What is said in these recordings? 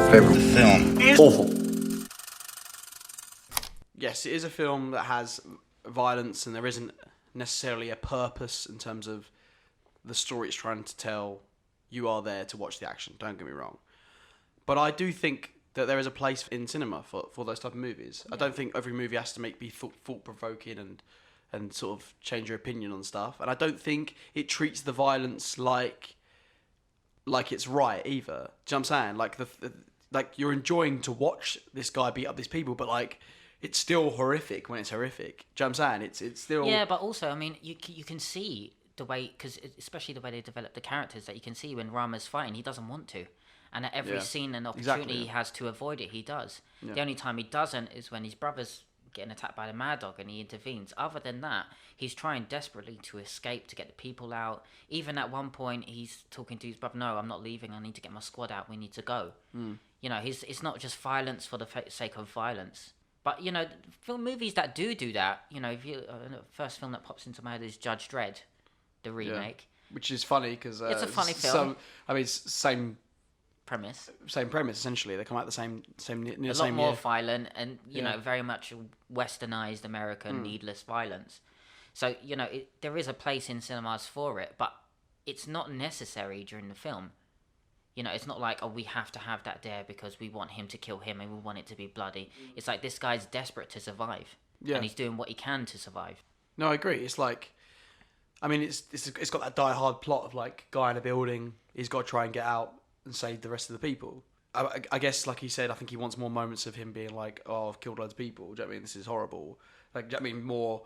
favorite film is awful. Yes, it is a film that has violence, and there isn't necessarily a purpose in terms of the story it's trying to tell. You are there to watch the action, don't get me wrong. But I do think that there is a place in cinema for those type of movies. Yeah. I don't think every movie has to be thought-provoking and sort of change your opinion on stuff. And I don't think it treats the violence like it's right either. Do you know what I'm saying? Like you're enjoying to watch this guy beat up these people, but like it's still horrific when it's horrific. Do you know what I'm saying? It's still... Yeah, but also, I mean, you can see the way, because especially the way they develop the characters, that you can see when Rama's fighting, he doesn't want to. And at every scene and opportunity he has to avoid it, he does. Yeah. The only time he doesn't is when his brother's getting attacked by the Mad Dog and he intervenes. Other than that, he's trying desperately to escape, to get the people out. Even at one point, he's talking to his brother, no, I'm not leaving, I need to get my squad out, we need to go. You know, it's not just violence for the sake of violence. But, you know, movies that do that, you know, the first film that pops into my head is Judge Dredd, the remake. Yeah. Which is funny because... it's a funny film. Same premise, essentially. They come out the same a lot more violent and you know, very much westernized American needless violence. So you know, there is a place in cinemas for it, but it's not necessary during the film. You know, it's not like, oh, we have to have that there because we want him to kill him and we want it to be bloody. It's like this guy's desperate to survive, and he's doing what he can to survive. No, I agree. It's like, I mean, it's got that die-hard plot of like guy in a building, he's got to try and get out and save the rest of the people. I guess, like he said, I think he wants more moments of him being like, oh, I've killed loads of people. Do you know what I mean? This is horrible. Like, do you know what I mean? More...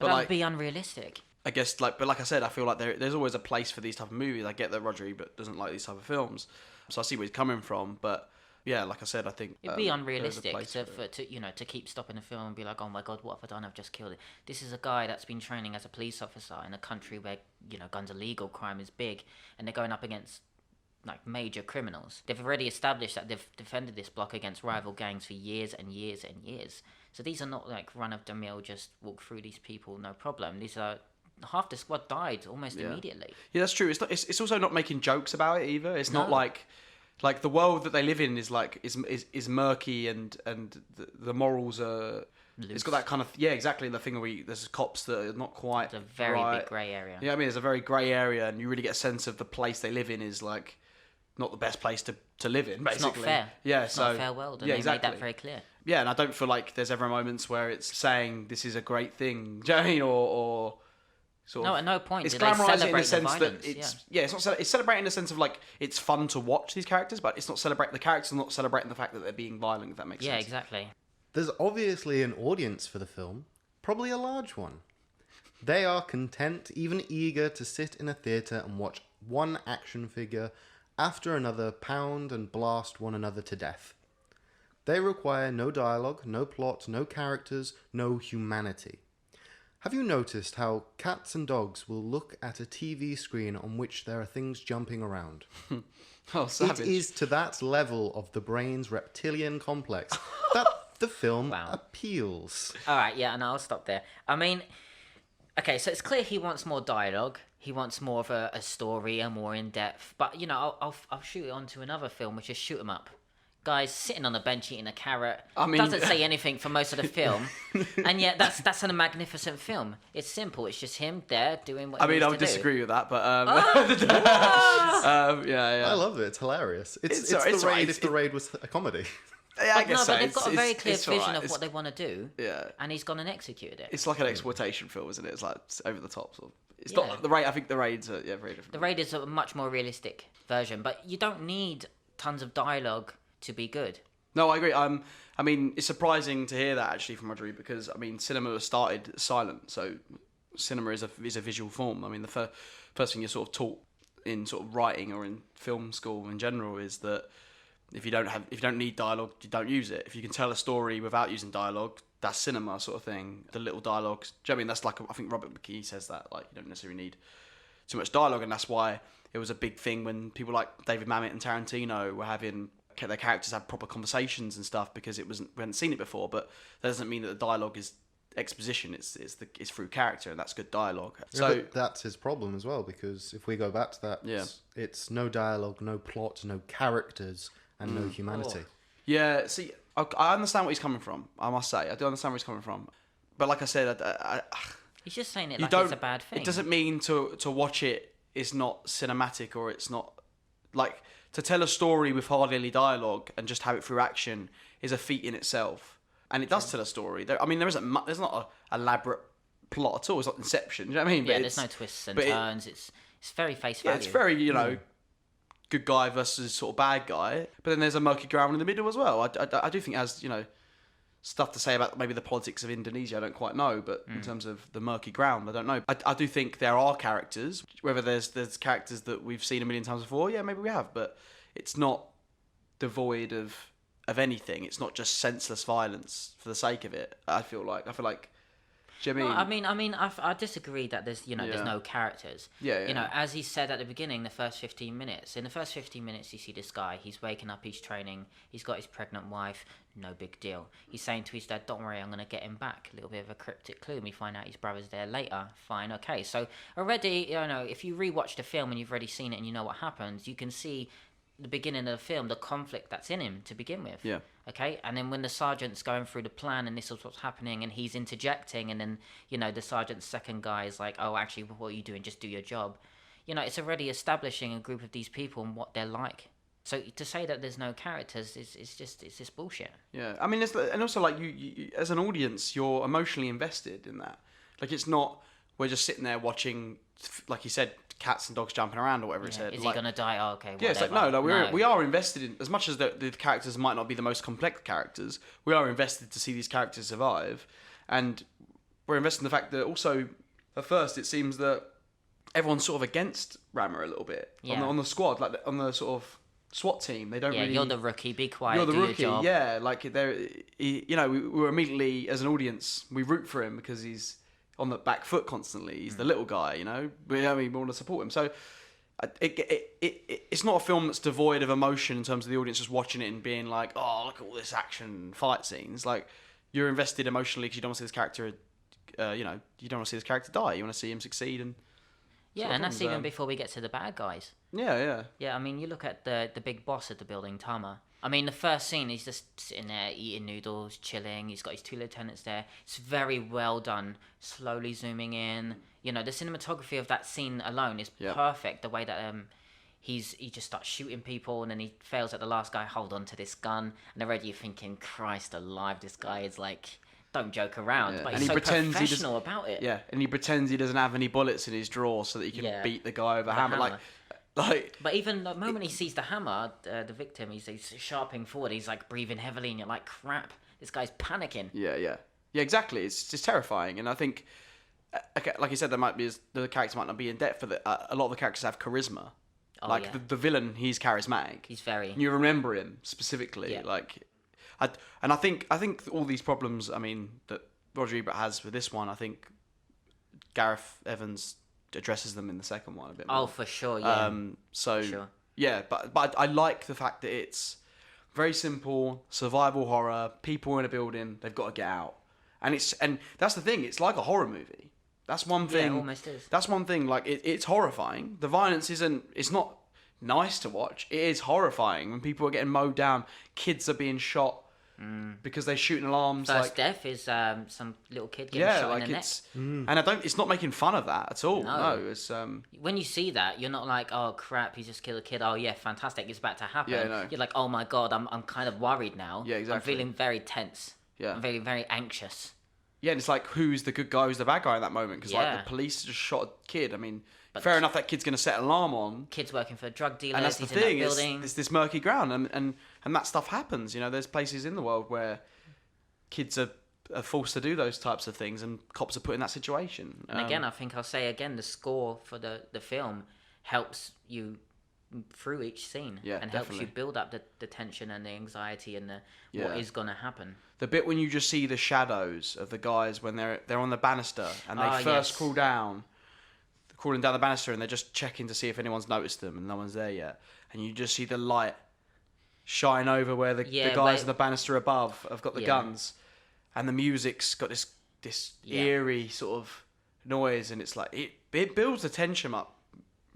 But that would be unrealistic. I guess, but like I said, I feel like there's always a place for these type of movies. I get that Rodri doesn't like these type of films, so I see where he's coming from. But yeah, like I said, I think it'd be unrealistic to keep stopping the film and be like, oh my god, what have I done? I've just killed it. This is a guy that's been training as a police officer in a country where, you know, guns are legal, crime is big, and they're going up against like major criminals. They've already established that they've defended this block against rival gangs for years and years and years. So these are not like run-of-the-mill, just walk through these people, no problem. These are... half the squad died almost immediately. Yeah, that's true. It's also not making jokes about it either. It's not like the world that they live in is like is murky and the morals are loose. It's got that kind of exactly the thing where there's cops that are not quite. It's a very big grey area. Yeah, I mean, there's a very grey area, and you really get a sense of the place they live in is like not the best place to live in. Basically, it's not fair. Yeah, it's not a fair world, and they made that very clear. Yeah, and I don't feel like there's ever moments where it's saying this is a great thing, do you know what I mean? Or sort of, no, at no point it's do they celebrate in the sense violence. That it's celebrating in the sense of like it's fun to watch these characters, but it's not celebrating the characters, not celebrating the fact that they're being violent. If that makes sense. Yeah, exactly. There's obviously an audience for the film, probably a large one. They are content, even eager to sit in a theatre and watch one action figure after another pound and blast one another to death. They require no dialogue, no plot, no characters, no humanity. Have you noticed how cats and dogs will look at a TV screen on which there are things jumping around? Oh, savage. It is to that level of the brain's reptilian complex that the film appeals. All right, yeah, and I'll stop there. I mean, okay, so it's clear he wants more dialogue. He wants more of a story, a more in-depth. But, you know, I'll shoot it on to another film, which is Shoot 'Em Up. Guys sitting on a bench eating a carrot. I mean, doesn't say anything for most of the film, and yet that's a magnificent film. It's simple. It's just him there doing what. I mean, I would disagree with that, but yeah. I love it. It's hilarious. It's the raid. If the raid was a comedy. Yeah, I guess so. But they've got a very clear vision of what they want to do. Yeah, and he's gone and executed it. It's like an exploitation film, isn't it? It's like over the top. Sort of. It's not like the raid. I think the raids are very different. The raid is a much more realistic version, but you don't need tons of dialogue to be good. No, I agree. I mean, it's surprising to hear that actually from Rodri because I mean, cinema was started silent, so cinema is a visual form. I mean, the first thing you're sort of taught in sort of writing or in film school in general is that if you don't need dialogue, you don't use it. If you can tell a story without using dialogue, that's cinema sort of thing. The little dialogues. Do you know what I mean? That's like I think Robert McKee says that like you don't necessarily need too much dialogue, and that's why it was a big thing when people like David Mamet and Tarantino were having their characters have proper conversations and stuff because we hadn't seen it before. But that doesn't mean that the dialogue is exposition. It's through character, and that's good dialogue. Yeah, so that's his problem as well, because if we go back to that, it's no dialogue, no plot, no characters, and no humanity. Yeah, see, I understand where he's coming from. I must say, I do understand where he's coming from. But like I said, He's just saying it like it's a bad thing. It doesn't mean to watch it is not cinematic, or it's not like to tell a story with hardly any dialogue and just have it through action is a feat in itself. And it does tell a story. There's not a elaborate plot at all. It's not Inception. Do you know what I mean? Yeah, there's no twists and turns. It's very face value. Yeah, it's very good guy versus sort of bad guy. But then there's a murky ground in the middle as well. I do think it has stuff to say about maybe the politics of Indonesia. I don't quite know, but in terms of the murky ground, I don't know. I do think there are characters. Whether there's characters that we've seen a million times before, yeah, maybe we have, but it's not devoid of anything. It's not just senseless violence for the sake of it. I feel like. Do you know what I mean? I disagree that there's no characters. Yeah. As he said at the beginning, the first 15 minutes. In the first 15 minutes, you see this guy. He's waking up. He's training. He's got his pregnant wife. No big deal. He's saying to his dad, "Don't worry, I'm gonna get him back." A little bit of a cryptic clue. We find out his brother's there later. Fine, okay. So already, if you rewatch the film and you've already seen it and you know what happens, you can see the beginning of the film, the conflict that's in him to begin with. Yeah. Okay, and then when the sergeant's going through the plan and this is what's happening and he's interjecting, and then the sergeant's second guy is like, "Oh, actually, what are you doing? Just do your job." It's already establishing a group of these people and what they're like. So to say that there's no characters is just bullshit. Yeah, I mean, and also like you as an audience, you're emotionally invested in that. Like it's not we're just sitting there watching, like you said, cats and dogs jumping around or whatever he said. Is he gonna die? Oh, okay. Whatever. Yeah, it's like we are invested in, as much as the characters might not be the most complex characters. We are invested to see these characters survive, and we're invested in the fact that also at first it seems that everyone's sort of against Rammer a little bit on the squad, like on the sort of SWAT team. They don't really. You're the rookie. Be quiet. You're the do rookie. Your job. Yeah, like we were immediately as an audience we root for him because he's on the back foot constantly. He's the little guy, we want to support him. So it's not a film that's devoid of emotion in terms of the audience just watching it and being like, "Oh, look at all this action fight scenes." Like you're invested emotionally because you don't want to see this character, you don't want to see this character die. You want to see him succeed and. Yeah, and that's even before we get to the bad guys. Yeah. Yeah, I mean, you look at the big boss of the building, Tama. I mean, the first scene, he's just sitting there eating noodles, chilling. He's got his two lieutenants there. It's very well done. Slowly zooming in. The cinematography of that scene alone is perfect. The way that he just starts shooting people and then he fails at the last guy. Hold on to this gun. And already you're thinking, Christ alive, this guy is like... Don't joke around, but he's so professional about it. Yeah, and he pretends he doesn't have any bullets in his drawer so that he can beat the guy with a hammer. Like. But even the moment he sees the hammer, the victim, he's sharpening forward. He's like breathing heavily, and you're like, "Crap, this guy's panicking." Yeah, exactly. It's just terrifying, and I think, like you said, the character might not be in depth, but a lot of the characters have charisma. The villain, he's charismatic. He's very. You remember him specifically, I think all these problems, that Roger Ebert has with this one, I think Gareth Evans addresses them in the second one a bit more. Oh, for sure, yeah. Yeah, but I like the fact that it's very simple survival horror. People in a building, they've got to get out, and that's the thing. It's like a horror movie. That's one thing. Yeah, it almost is. That's one thing. Like it's horrifying. The violence isn't. It's not nice to watch. It is horrifying when people are getting mowed down. Kids are being shot. Because they're shooting alarms. First death is some little kid getting shot in the neck. And it's not making fun of that at all. No, it's when you see that, you're not like, "Oh crap, he just killed a kid." Oh yeah, fantastic, it's about to happen. Yeah, no. You're like, "Oh my god, I'm kind of worried now." Yeah, exactly. I'm feeling very tense. Yeah, I'm very very anxious. Yeah, and it's like, who's the good guy, who's the bad guy in that moment? Because like the police just shot a kid. But fair enough, that kid's going to set an alarm on. Kid's working for drug dealers. And that's the he's thing. In that building. It's this murky ground, and that stuff happens. There's places in the world where kids are forced to do those types of things, and cops are put in that situation. And again, I think I'll say again, the score for the film helps you through each scene, and helps you build up the tension and the anxiety and what is going to happen. The bit when you just see the shadows of the guys when they're on the banister and they first crawl down. Crawling down the banister and they're just checking to see if anyone's noticed them and no one's there yet. And you just see the light shine over where the guys on the banister above have got the guns. And the music's got this eerie sort of noise, and it's like it builds the tension up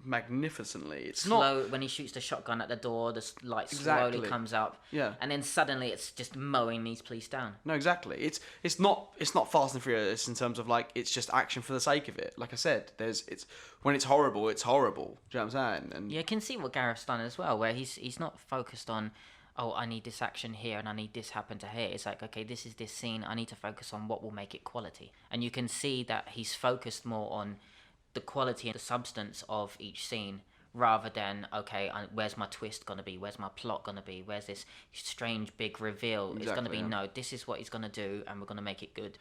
magnificently. It's not slow when he shoots the shotgun at the door. The light slowly comes up. Yeah. And then suddenly it's just mowing these police down. No, exactly. It's not Fast and Furious in terms of like it's just action for the sake of it. Like I said, when it's horrible, it's horrible. Do you know what I'm saying? And you can see what Gareth's done as well, where he's not focused on, oh, I need this action here and I need this happen to here. It's like, okay, this is this scene. I need to focus on what will make it quality. And you can see that he's focused more on the quality and the substance of each scene rather than, okay, where's my twist going to be? Where's my plot going to be? Where's this strange big reveal? It's going to be, no, this is what he's going to do and we're going to make it good.